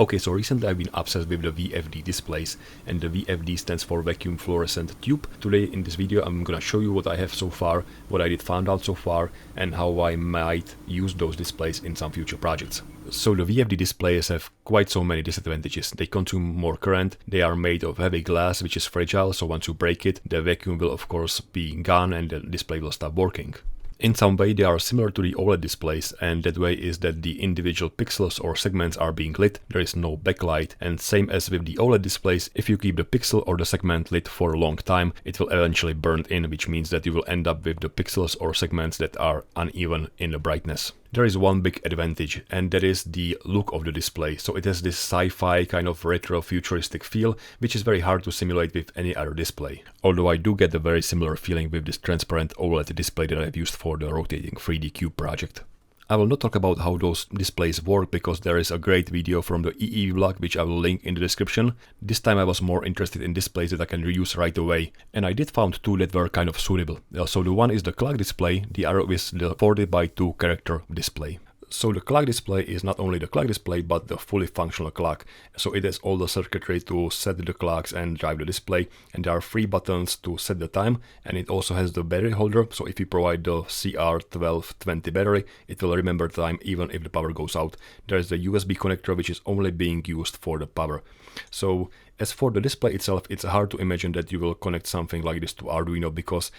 Okay, so recently I've been obsessed with the VFD displays, and the VFD stands for vacuum fluorescent tube. Today in this video I'm gonna show you what I have so far, what I did found out so far, and how I might use those displays in some future projects. So the VFD displays have quite so many disadvantages. They consume more current, they are made of heavy glass which is fragile, so once you break it, the vacuum will of course be gone and the display will stop working. In some way they are similar to the OLED displays, and that way is that the individual pixels or segments are being lit, there is no backlight, and same as with the OLED displays, if you keep the pixel or the segment lit for a long time, it will eventually burn in, which means that you will end up with the pixels or segments that are uneven in the brightness. There is one big advantage, and that is the look of the display. So it has this sci-fi kind of retro-futuristic feel, which is very hard to simulate with any other display. Although I do get a very similar feeling with this transparent OLED display that I've used for the rotating 3D cube project. I will not talk about how those displays work because there is a great video from the EE blog which I will link in the description. This time I was more interested in displays that I can reuse right away, and I did found two that were kind of suitable. So the one is the clock display, the other is the 40x2 character display. So the clock display is not only the clock display but the fully functional clock. So it has all the circuitry to set the clocks and drive the display, and there are 3 buttons to set the time, and it also has the battery holder. So if you provide the CR1220 battery, it will remember time even if the power goes out. There is the USB connector which is only being used for the power. So as for the display itself, it's hard to imagine that you will connect something like this to Arduino, because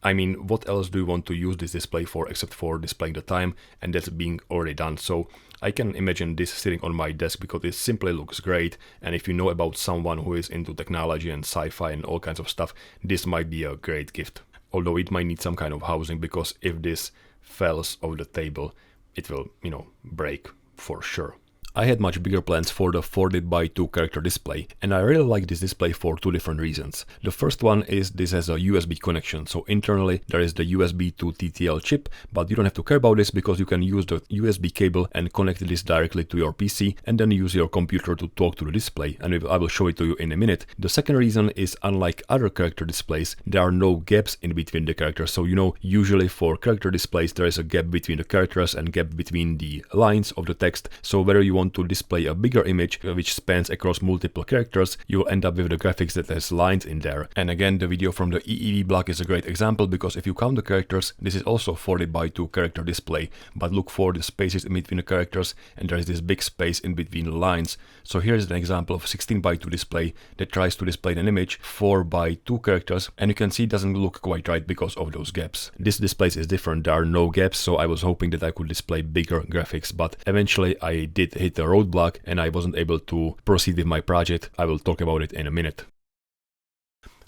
I mean, what else do you want to use this display for except for displaying the time, and that's being already done. So I can imagine this sitting on my desk because it simply looks great, and if you know about someone who is into technology and sci-fi and all kinds of stuff, this might be a great gift. Although it might need some kind of housing, because if this falls off the table, it will, break for sure. I had much bigger plans for the 40x2 character display, and I really like this display for 2 different reasons. The first one is this has a USB connection, so internally there is the USB to TTL chip, but you don't have to care about this because you can use the USB cable and connect this directly to your PC and then use your computer to talk to the display, and I will show it to you in a minute. The second reason is, unlike other character displays, there are no gaps in between the characters. So usually for character displays there is a gap between the characters and gap between the lines of the text, so whether you want to display a bigger image which spans across multiple characters, you will end up with the graphics that has lines in there. And again, the video from the EEV blog is a great example, because if you count the characters, this is also 40x2 character display, but look for the spaces in between the characters, and there is this big space in between the lines. So here is an example of 16x2 display that tries to display an image 4x2 characters, and you can see it doesn't look quite right because of those gaps. This display is different, there are no gaps, so I was hoping that I could display bigger graphics, but eventually I did hit a roadblock and I wasn't able to proceed with my project. I will talk about it in a minute.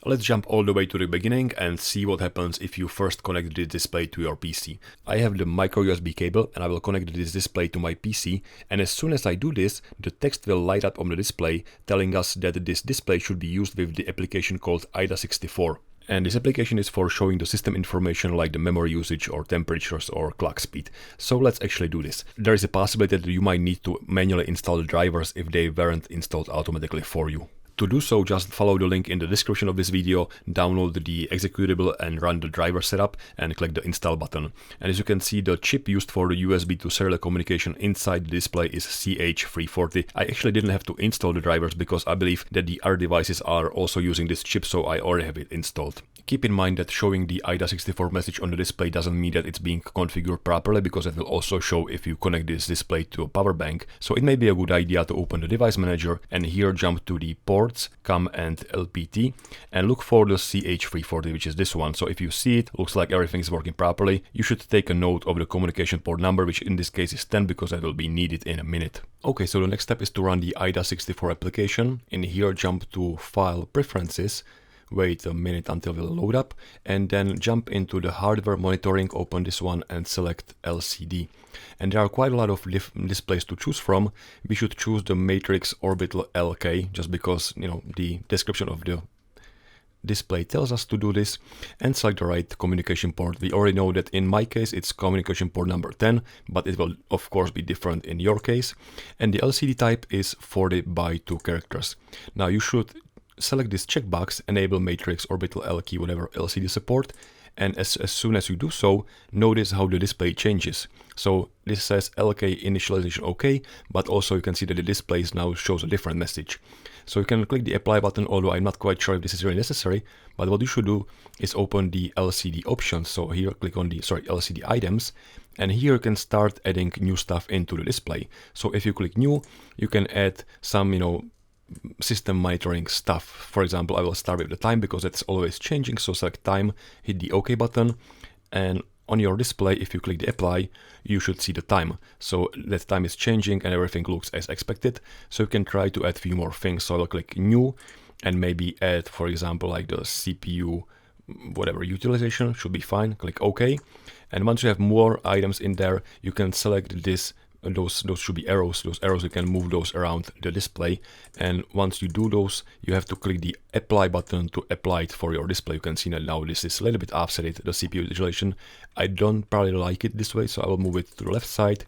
Let's jump all the way to the beginning and see what happens if you first connect this display to your PC. I have the micro USB cable and I will connect this display to my PC, and as soon as I do this, the text will light up on the display telling us that this display should be used with the application called AIDA64. And this application is for showing the system information like the memory usage or temperatures or clock speed. So let's actually do this. There is a possibility that you might need to manually install the drivers if they weren't installed automatically for you. To do so, just follow the link in the description of this video, download the executable and run the driver setup and click the install button. And as you can see, the chip used for the USB to serial communication inside the display is CH340. I actually didn't have to install the drivers because I believe that the other devices are also using this chip, so I already have it installed. Keep in mind that showing the AIDA64 message on the display doesn't mean that it's being configured properly, because it will also show if you connect this display to a power bank. So it may be a good idea to open the device manager and here jump to the ports, COM and LPT, and look for the CH340, which is this one. So if you see it, looks like everything is working properly. You should take a note of the communication port number, which in this case is 10, because that will be needed in a minute. Okay, so the next step is to run the AIDA64 application. In here, jump to File Preferences. Wait a minute until it will load up, and then jump into the hardware monitoring, open this one and select LCD. And there are quite a lot of displays to choose from. We should choose the Matrix Orbital LK just because, the description of the display tells us to do this, and select the right communication port. We already know that in my case it's communication port number 10, but it will of course be different in your case. And the LCD type is 40x2 characters. Now you should select this checkbox, enable matrix orbital L key whenever LCD support, And as soon as you do so, notice how the display changes. So this says LK initialization OK, but also you can see that the display now shows a different message. So you can click the apply button, although I'm not quite sure if this is really necessary, but what you should do is open the LCD options. So here click on the LCD items, and here you can start adding new stuff into the display. So if you click new, you can add some, system monitoring stuff. For example, I will start with the time because it's always changing. So select time, hit the OK button, and on your display, if you click the apply, you should see the time. So that time is changing and everything looks as expected. So you can try to add a few more things. So I'll click new and maybe add, for example, like the CPU, whatever utilization should be fine. Click OK. And once you have more items in there, you can select this. Those should be arrows. Those arrows, you can move those around the display. And once you do those, you have to click the apply button to apply it for your display. You can see that now this is a little bit offset, the CPU utilization. I don't probably like it this way, so I will move it to the left side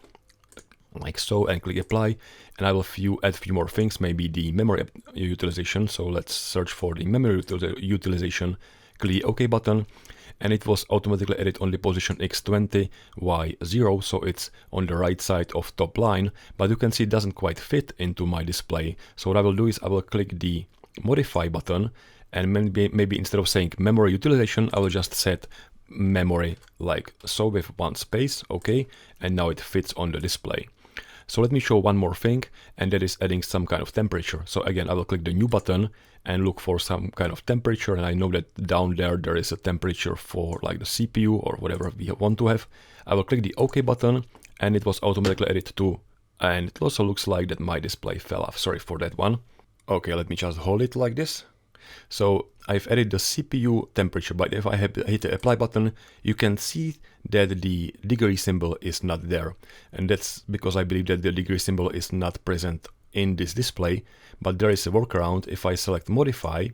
like so and click apply. And I will add a few more things, maybe the memory utilization. So let's search for the memory utilization, click the OK button. And it was automatically added on the position X20, Y0, so it's on the right side of top line, but you can see it doesn't quite fit into my display. So what I will do is I will click the modify button, and maybe instead of saying memory utilization, I will just set memory like so with one space, okay, and now it fits on the display. So let me show one more thing, and that is adding some kind of temperature. So again, I will click the new button and look for some kind of temperature, and I know that down there is a temperature for like the CPU or whatever we want to have. I will click the OK button, and it was automatically added too. And it also looks like that my display fell off. Sorry for that one. Okay, let me just hold it like this. So I've added the CPU temperature, but if I hit the apply button, you can see that the degree symbol is not there. And that's because I believe that the degree symbol is not present in this display, but there is a workaround. If I select modify,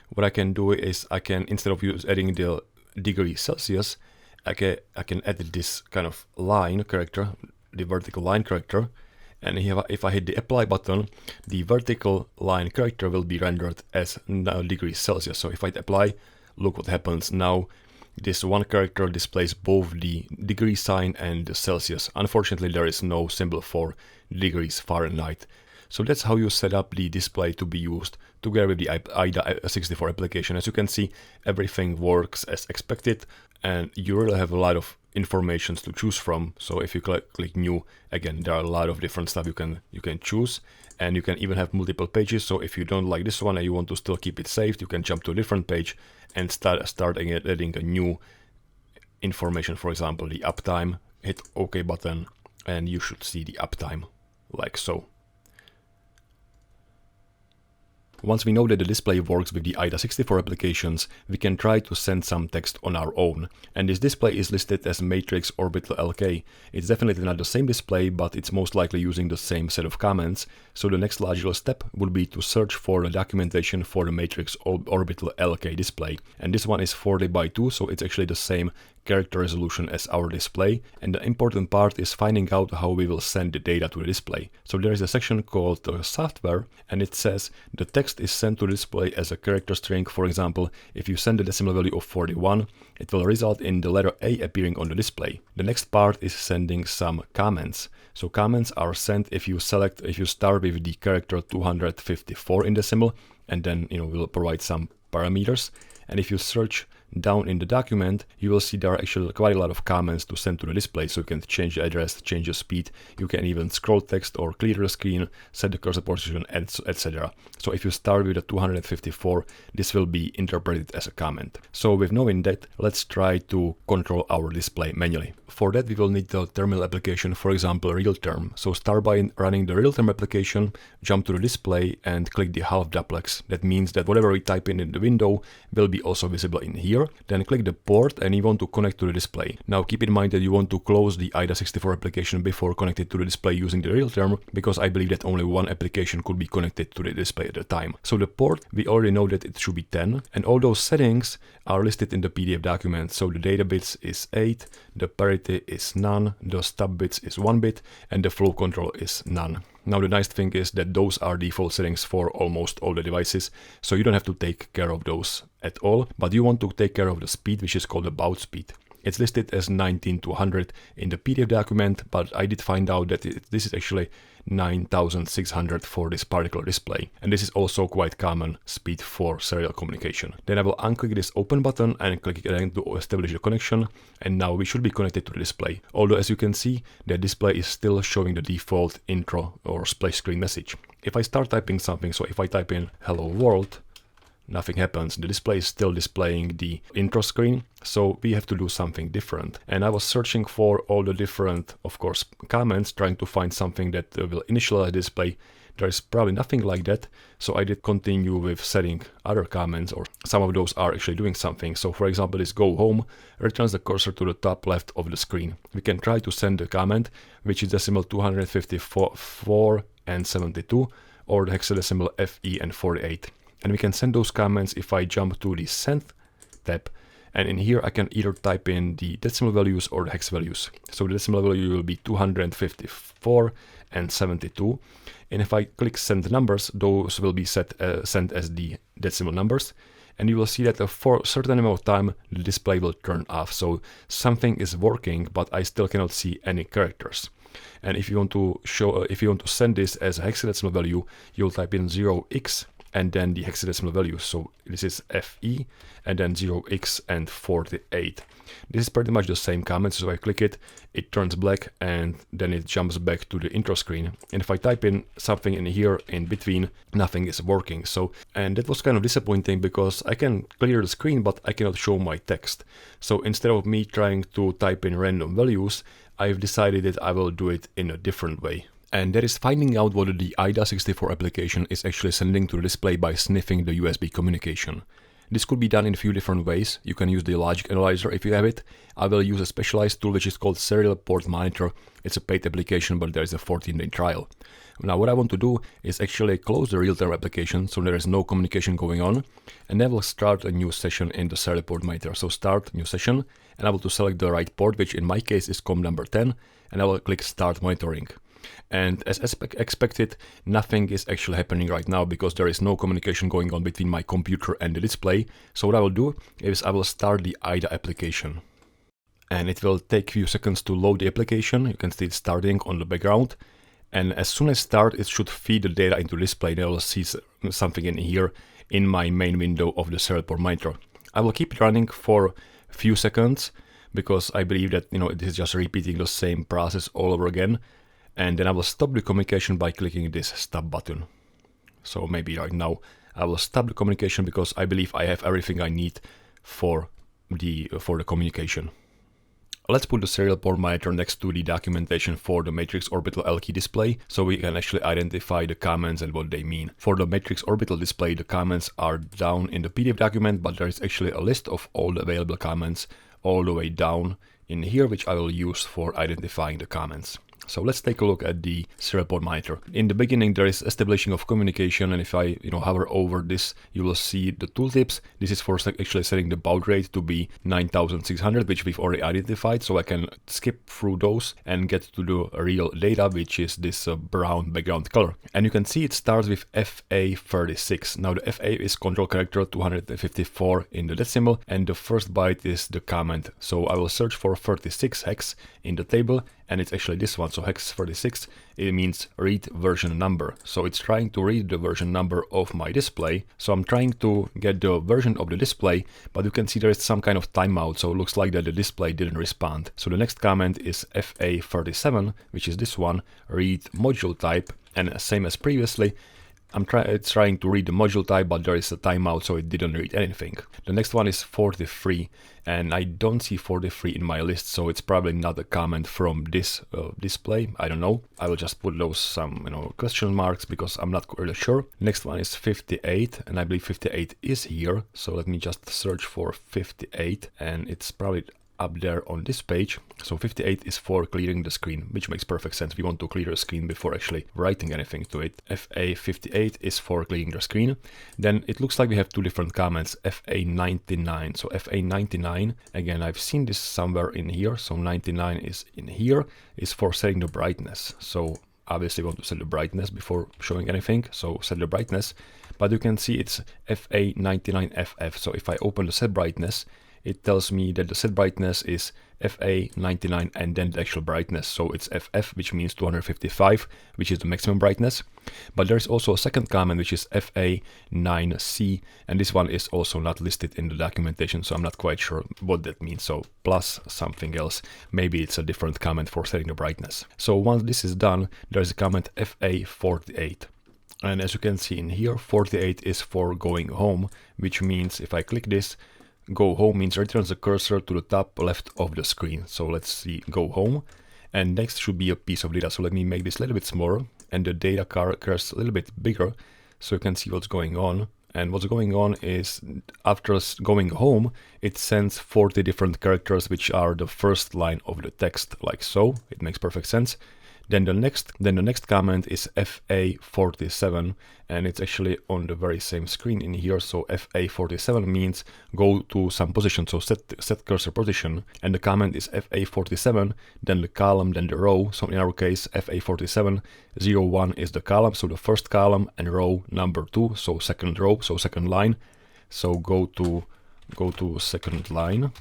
what I can do is I can, instead of adding the degree Celsius, I can add this kind of line character, the vertical line character. And if I hit the apply button, the vertical line character will be rendered as degrees Celsius. So if I hit apply, look what happens. Now this one character displays both the degree sign and the Celsius. Unfortunately, there is no symbol for degrees Fahrenheit. So that's how you set up the display to be used together with the AIDA64 application. As you can see, everything works as expected, and you really have a lot of information to choose from. So if you click new, again, there are a lot of different stuff you can choose, and you can even have multiple pages. So if you don't like this one and you want to still keep it saved, you can jump to a different page and start adding a new information. For example, the uptime. Hit OK button, and you should see the uptime like so. Once we know that the display works with the AIDA64 applications, we can try to send some text on our own. And this display is listed as matrix orbital LK. It's definitely not the same display, but it's most likely using the same set of commands. So the next logical step would be to search for the documentation for the matrix orbital LK display. And this one is 40 by 2, so it's actually the same character resolution as our display, and the important part is finding out how we will send the data to the display. So there is a section called software, and it says the text is sent to the display as a character string. For example, if you send the decimal value of 41, it will result in the letter A appearing on the display. The next part is sending some comments. So comments are sent if you start with the character 254 in decimal, and then we'll provide some parameters. And if you search down in the document, you will see there are actually quite a lot of comments to send to the display. So you can change the address, change the speed, you can even scroll text or clear the screen, set the cursor position, etc. So if you start with a 254, this will be interpreted as a comment. So with knowing that, let's try to control our display manually. For that, we will need the terminal application, for example, RealTerm. So start by running the RealTerm application, jump to the display and click the half duplex. That means that whatever we type in the window will be also visible in here. Then click the port and you want to connect to the display. Now keep in mind that you want to close the AIDA64 application before connecting to the display using the RealTerm, because I believe that only one application could be connected to the display at a time. So the port, we already know that it should be 10, and all those settings are listed in the PDF document. So the data bits is 8, the parity is none, the stub bits is 1 bit, and the flow control is none. Now the nice thing is that those are default settings for almost all the devices, so you don't have to take care of those at all, but you want to take care of the speed, which is called the baud speed. It's listed as 19 to 100 in the PDF document, but I did find out that this is actually 9600 for this particular display. And this is also quite common speed for serial communication. Then I will unclick this open button and click again to establish the connection. And now we should be connected to the display. Although as you can see, the display is still showing the default intro or splash screen message. If I start typing something, so if I type in hello world, nothing happens. The display is still displaying the intro screen, so we have to do something different. And I was searching for all the different, of course, comments, trying to find something that will initialize the display. There is probably nothing like that, so I did continue with setting other comments, or some of those are actually doing something. So for example, this go home returns the cursor to the top left of the screen. We can try to send the comment, which is decimal 254 and 72, or the hexadecimal FE and 48. And we can send those comments if I jump to the Send tab. And in here I can either type in the decimal values or the hex values. So the decimal value will be 254 and 72. And if I click Send numbers, those will be sent as the decimal numbers. And you will see that for a certain amount of time, the display will turn off. So something is working, but I still cannot see any characters. And if you want to send this as a hexadecimal value, you'll type in 0x and then the hexadecimal value. So this is FE and then 0x and 48. This is pretty much the same comment. So if I click it, it turns black and then it jumps back to the intro screen. And if I type in something in here in between, nothing is working. And that was kind of disappointing because I can clear the screen, but I cannot show my text. So instead of me trying to type in random values, I've decided that I will do it in a different way. And that is finding out what the AIDA64 application is actually sending to the display by sniffing the USB communication. This could be done in a few different ways. You can use the logic analyzer if you have it. I will use a specialized tool which is called Serial Port Monitor. It's a paid application, but there is a 14-day trial. Now what I want to do is actually close the RealTerm application so there is no communication going on, and then we'll start a new session in the Serial Port Monitor. So start new session, and I will to select the right port, which in my case is COM number 10, and I will click Start Monitoring. And as expected, nothing is actually happening right now because there is no communication going on between my computer and the display. So what I will do is I will start the AIDA application. And it will take a few seconds to load the application. You can see it starting on the background. And as soon as start, it should feed the data into the display. Then I will see something in here in my main window of the Serial Port Monitor. I will keep it running for a few seconds because I believe that it is just repeating the same process all over again. And then I will stop the communication by clicking this stop button. So maybe right now I will stop the communication because I believe I have everything I need for the communication. Let's put the Serial Port Monitor next to the documentation for the matrix orbital LCD display so we can actually identify the comments and what they mean. For the matrix orbital display, the comments are down in the PDF document, but there is actually a list of all the available comments all the way down in here, which I will use for identifying the comments. So let's take a look at the Serial Port Monitor. In the beginning, there is establishing of communication, and if I hover over this, you will see the tooltips. This is for actually setting the baud rate to be 9600, which we've already identified, so I can skip through those and get to the real data, which is this brown background color. And you can see it starts with FA36. Now the FA is control character 254 in the decimal, and the first byte is the comment. So I will search for 36 hex in the table, and it's actually this one. So hex 36, it means read version number. So it's trying to read the version number of my display. So I'm trying to get the version of the display, but you can see there is some kind of timeout. So it looks like that the display didn't respond. So the next comment is FA37, which is this one, read module type. And same as previously, it's trying to read the module type, but there is a timeout, so it didn't read anything. The next one is 43, and I don't see 43 in my list, so it's probably not a comment from this display. I don't know. I will just put those some question marks because I'm not really sure. Next one is 58, and I believe 58 is here. So let me just search for 58, and it's probably up there on this page. So 58 is for clearing the screen, which makes perfect sense. We want to clear the screen before actually writing anything to it. FA58 is for clearing the screen. Then it looks like we have two different comments, FA99. So FA99, again, I've seen this somewhere in here. So 99 is in here, is for setting the brightness. So obviously want to set the brightness before showing anything, so set the brightness. But you can see it's FA99FF, so if I open the set brightness, it tells me that the set brightness is FA99 and then the actual brightness. So it's FF, which means 255, which is the maximum brightness. But there's also a second comment, which is FA9C, and this one is also not listed in the documentation, so I'm not quite sure what that means. So plus something else, maybe it's a different comment for setting the brightness. So once this is done, there's a comment FA48. And as you can see in here, 48 is for going home, which means if I click this, go home means returns the cursor to the top left of the screen. So let's see, go home, and next should be a piece of data. So let me make this a little bit smaller and the data cursor a little bit bigger so you can see what's going on. And what's going on is after going home, it sends 40 different characters, which are the first line of the text, like so. It makes perfect sense. Then the next comment is FA47, and it's actually on the very same screen in here. So FA47 means go to some position, so set cursor position, and the comment is FA47, then the column, then the row. So in our case, FA47, 01 is the column, so the first column, and row number 2, so second row, so second line. So go to second line,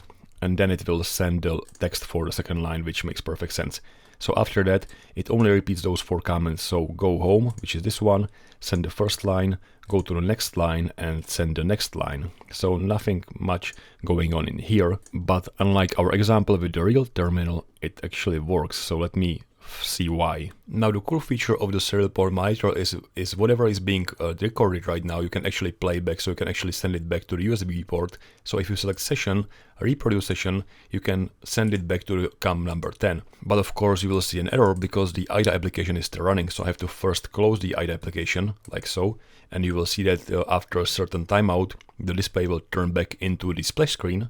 and then it will send the text for the second line, which makes perfect sense. So after that, it only repeats those 4 comments. So go home, which is this one, send the first line, go to the next line, and send the next line. So nothing much going on in here, but unlike our example with the real terminal, it actually works. So let me see why. Now the cool feature of the serial port monitor is whatever is being recorded right now, you can actually play back, so you can actually send it back to the USB port. So if you select session, reproduce session, you can send it back to the CAM number 10. But of course you will see an error because the IDA application is still running, so I have to first close the IDA application, like so, and you will see that after a certain timeout, the display will turn back into the splash screen.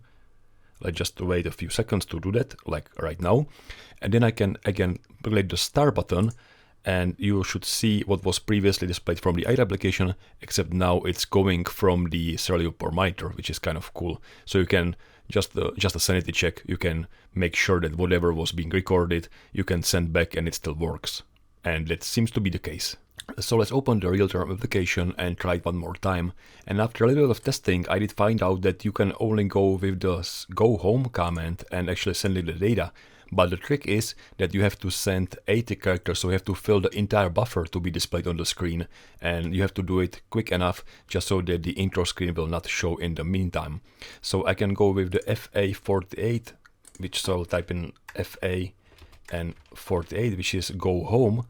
Let's just wait a few seconds to do that, like right now. And then I can again click the start button, and you should see what was previously displayed from the IDA application, except now it's going from the serial port monitor, which is kind of cool. So you can just a sanity check, you can make sure that whatever was being recorded, you can send back and it still works. And that seems to be the case. So let's open the RealTerm application and try it one more time. And after a little bit of testing, I did find out that you can only go with the go home command and actually send in the data. But the trick is that you have to send 80 characters, so you have to fill the entire buffer to be displayed on the screen. And you have to do it quick enough just so that the intro screen will not show in the meantime. So I can go with the FA48, which so I'll type in FA and 48, which is go home.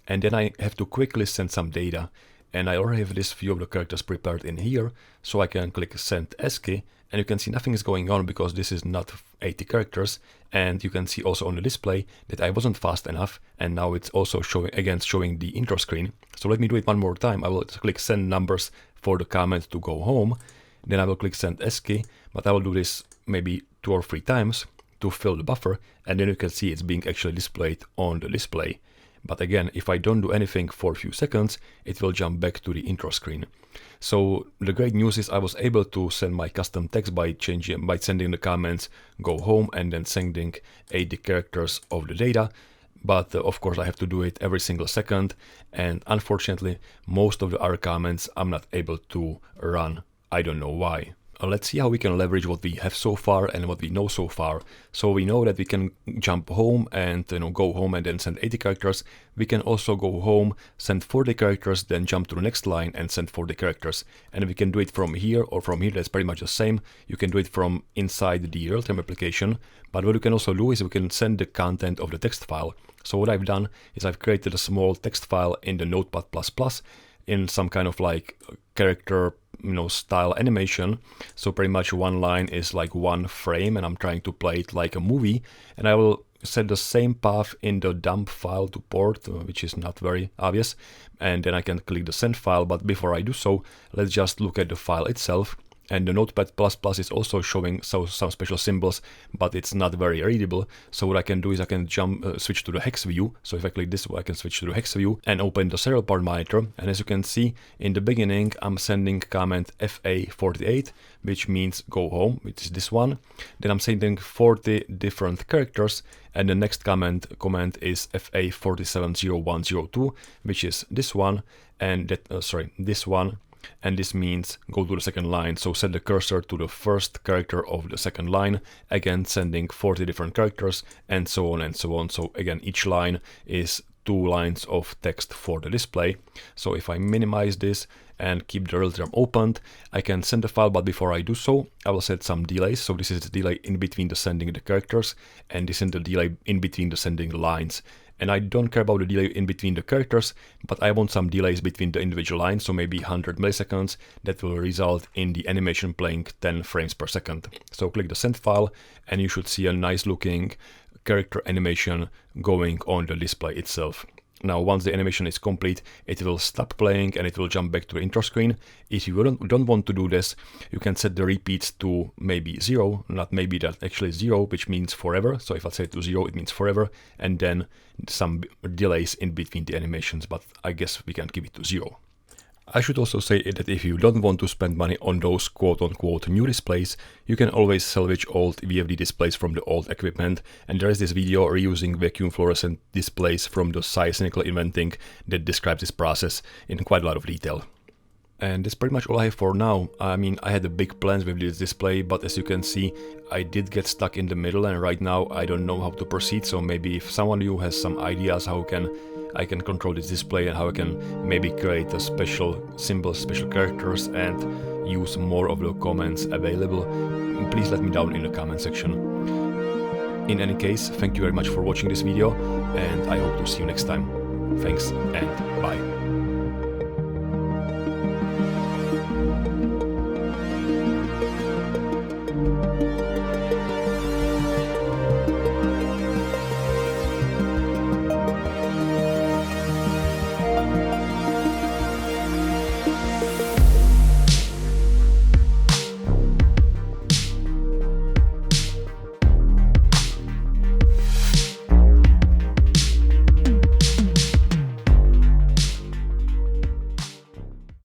And then I have to quickly send some data. And I already have this view of the characters prepared in here, so I can click send ASCII, and you can see nothing is going on because this is not 80 characters. And you can see also on the display that I wasn't fast enough, and now it's also showing the intro screen. So let me do it one more time. I will click send numbers for the comment to go home. Then I will click send ASCII, but I will do this maybe 2 or 3 times to fill the buffer, and then you can see it's being actually displayed on the display. But again, if I don't do anything for a few seconds, it will jump back to the intro screen. So the great news is I was able to send my custom text by sending the comments go home and then sending 80 characters of the data. But of course I have to do it every single second, and unfortunately most of the other comments I'm not able to run. I don't know why. Let's see how we can leverage what we have so far and what we know so far. So we know that we can jump home and go home and then send 80 characters. We can also go home, send 40 characters, then jump to the next line and send 40 characters. And we can do it from here or from here. That's pretty much the same. You can do it from inside the RealTerm application. But what you can also do is we can send the content of the text file. So what I've done is I've created a small text file in the Notepad++ in some kind of like character style animation. So pretty much one line is like one frame, and I'm trying to play it like a movie. And I will set the same path in the dump file to port, which is not very obvious. And then I can click the send file. But before I do so, let's just look at the file itself. And the Notepad++ is also showing some special symbols, but it's not very readable. So what I can do is I can switch to the hex view. So if I click this, I can switch to the hex view and open the serial part monitor. And as you can see, in the beginning, I'm sending command FA48, which means go home, which is this one. Then I'm sending 40 different characters, and the next command is FA470102, which is this one, and this one. And this means go to the second line, so set the cursor to the first character of the second line, again sending 40 different characters, and so on and so on. So again, each line is 2 lines of text for the display. So if I minimize this and keep the RealTerm opened, I can send the file, but before I do so, I will set some delays. So this is the delay in between the sending the characters, and this is the delay in between the sending the lines. And I don't care about the delay in between the characters, but I want some delays between the individual lines, so maybe 100 milliseconds, that will result in the animation playing 10 frames per second. So click the send file, and you should see a nice looking character animation going on the display itself. Now, once the animation is complete, it will stop playing and it will jump back to the intro screen. If you don't want to do this, you can set the repeats to maybe 0, not maybe, that actually 0, which means forever. So if I set it to 0, it means forever, and then some delays in between the animations, but I guess we can keep it to 0. I should also say that if you don't want to spend money on those quote-unquote new displays, you can always salvage old VFD displays from the old equipment, and there is this video reusing vacuum fluorescent displays from the Cynical Inventing that describes this process in quite a lot of detail. And that's pretty much all I have for now. I mean, I had a big plans with this display, but as you can see, I did get stuck in the middle, and right now I don't know how to proceed. So maybe if someone of you has some ideas how I can control this display and how I can maybe create a special symbols, special characters, and use more of the comments available, please let me down in the comment section. In any case, thank you very much for watching this video, and I hope to see you next time. Thanks and bye.